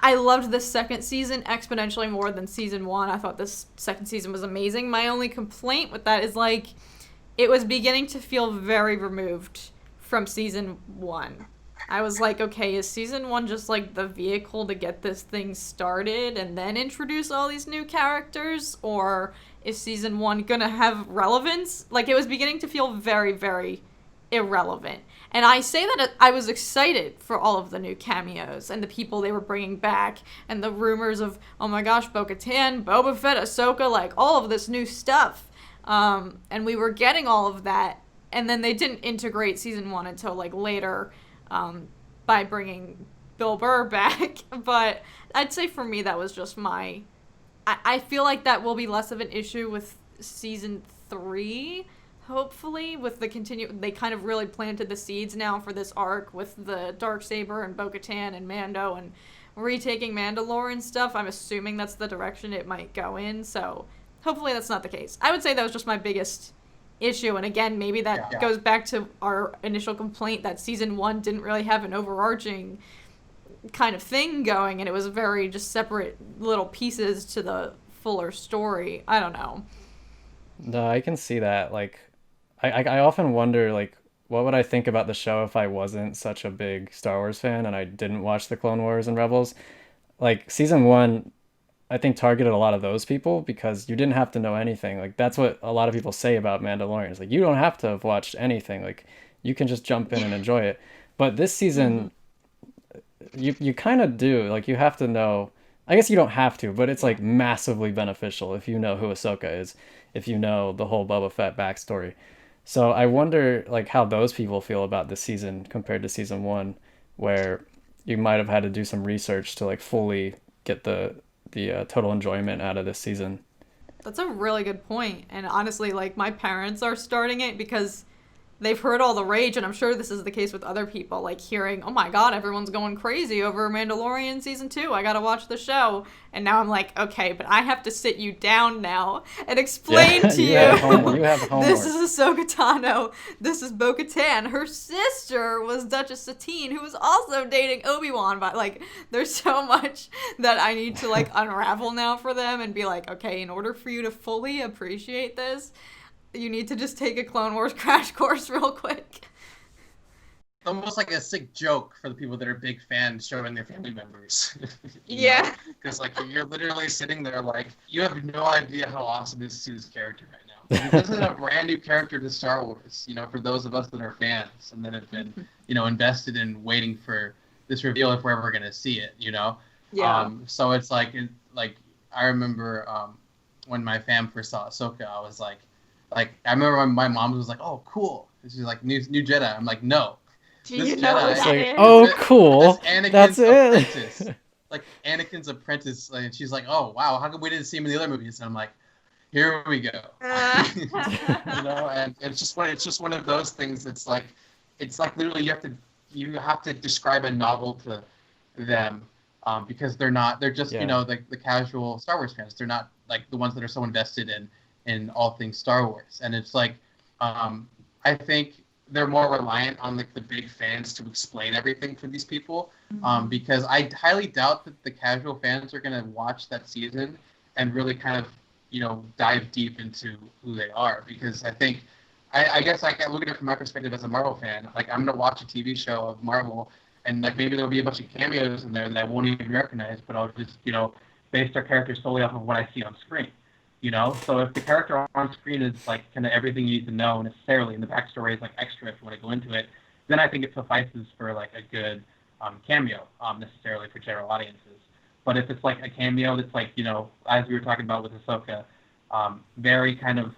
I loved the second season exponentially more than season one. I thought this second season was amazing. My only complaint with that is like it was beginning to feel very removed from season one. I was like, okay, is season one just like the vehicle to get this thing started and then introduce all these new characters? Or is season one gonna have relevance? Like, it was beginning to feel very, very irrelevant. And I say that I was excited for all of the new cameos and the people they were bringing back and the rumors of, oh my gosh, Bo-Katan, Boba Fett, Ahsoka, like all of this new stuff. And we were getting all of that. And then they didn't integrate season one until like later by bringing Bill Burr back. But I'd say for me, that was just my. I feel like that will be less of an issue with season three, hopefully, with the continue. They kind of really planted the seeds now for this arc with the Darksaber and Bo-Katan and Mando and retaking Mandalorian stuff. I'm assuming that's the direction it might go in. So hopefully that's not the case. I would say that was just my biggest issue. And again, maybe that goes back to our initial complaint that season one didn't really have an overarching kind of thing going, and it was very just separate little pieces to the fuller story. I don't know. No, I can see that. Like, I often wonder, like, what would I think about the show if I wasn't such a big Star Wars fan and I didn't watch the Clone Wars and Rebels? Like, season one, I think targeted a lot of those people because you didn't have to know anything. Like, that's what a lot of people say about Mandalorians. Like, you don't have to have watched anything. Like, you can just jump in and enjoy it. But this Mm-hmm. season, you kind of do. Like, you have to know. I guess you don't have to, but it's like massively beneficial if you know who Ahsoka is, if you know the whole Boba Fett backstory. So I wonder like how those people feel about this season compared to season one, where you might have had to do some research to like fully get the total enjoyment out of this season. That's a really good point. And honestly, like my parents are starting it because they've heard all the rage, and I'm sure this is the case with other people, like hearing, oh my god, everyone's going crazy over Mandalorian season 2. I gotta watch the show. And now I'm like, okay, but I have to sit you down now and explain Yeah, to you you have this homework. is Ahsoka Tano, this is Bo Katan. Her sister was Duchess Satine, who was also dating Obi-Wan. But like, there's so much that I need to like unravel now for them and be like, okay, in order for you to fully appreciate this, you need to just take a Clone Wars crash course real quick. Almost like a sick joke for the people that are big fans showing their family members. Yeah. Because like you're literally sitting there like you have no idea how awesome this is character right now. Like, this is a brand new character to Star Wars. For those of us that are fans and that have been invested in waiting for this reveal if we're ever gonna see it. Yeah. So it's like I remember when my fam first saw Ahsoka, I was like I remember when my mom was like, "Oh, cool." She's like, "New Jedi." I'm like, "No, Do this you know what Jedi It's that like, is? oh, is cool. That's Anakin's apprentice." it. Like Anakin's apprentice, and she's like, "Oh wow, how come we didn't see him in the other movies?" And I'm like, "Here we go." And it's just one of those things. It's like literally you have to describe a novel to them because they're just Yeah. the casual Star Wars fans. They're not like the ones that are so invested in all things Star Wars. And it's like I think they're more reliant on like the big fans to explain everything for these people because I highly doubt that the casual fans are going to watch that season and really kind of dive deep into who they are because I think I guess I can look at it from my perspective as a Marvel fan. Like I'm gonna watch a TV show of Marvel, and like maybe there'll be a bunch of cameos in there that I won't even recognize, but I'll just base their characters solely off of what I see on screen. So if the character on screen is like kind of everything you need to know necessarily, and the backstory is like extra if you want to go into it, then I think it suffices for like a good cameo necessarily for general audiences. But if it's like a cameo that's like as we were talking about with Ahsoka, very kind of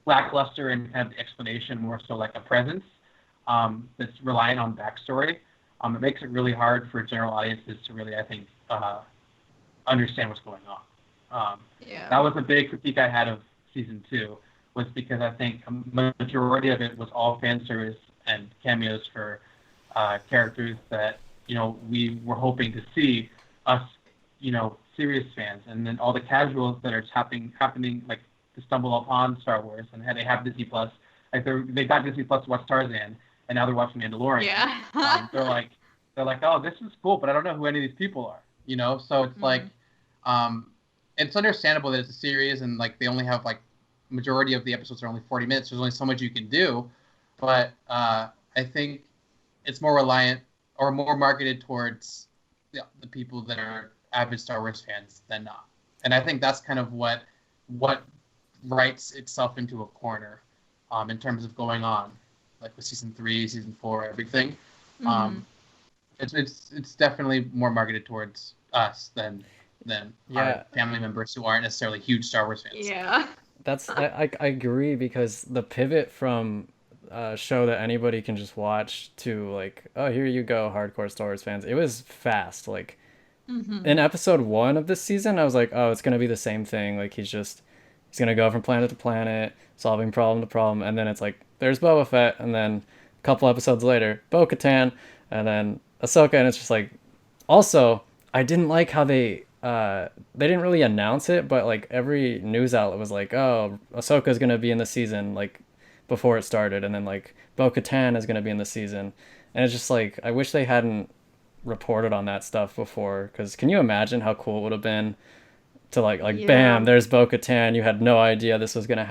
lackluster and kind of the explanation more so like a presence that's reliant on backstory. It makes it really hard for general audiences to really, I think, understand what's going on. Yeah. That was a big critique I had of season two, was because I think a majority of it was all fan service and cameos for characters that we were hoping to see us, serious fans, and then all the casuals that are happening like to stumble upon Star Wars and they have Disney Plus, like they got Disney Plus to watch Tarzan, and now they're watching Mandalorian. Yeah. They're like, they're like, oh, this is cool, but I don't know who any of these people are. So it's like, it's understandable that it's a series and like they only have like majority of the episodes are only 40 minutes. There's only so much you can do, but I think it's more reliant or more marketed towards the people that are avid Star Wars fans than not. And I think that's kind of what writes itself into a corner in terms of going on, like with season 3, season 4, everything. It's definitely more marketed towards us than our family members who aren't necessarily huge Star Wars fans. Yeah. That's I agree, because the pivot from a show that anybody can just watch to like, oh, here you go, hardcore Star Wars fans, it was fast. Like in episode 1 of this season, I was like, oh, it's gonna be the same thing. Like he's gonna go from planet to planet, solving problem to problem, and then it's like there's Boba Fett, and then a couple episodes later, Bo-Katan, and then Ahsoka, and it's just like. Also, I didn't like how they didn't really announce it, but like every news outlet was like, oh, Ahsoka's gonna be in the season, like before it started, and then like Bo-Katan is gonna be in the season, and it's just like I wish they hadn't reported on that stuff before, because can you imagine how cool it would have been to like Yeah. bam, there's Bo-Katan, you had no idea this was gonna happen.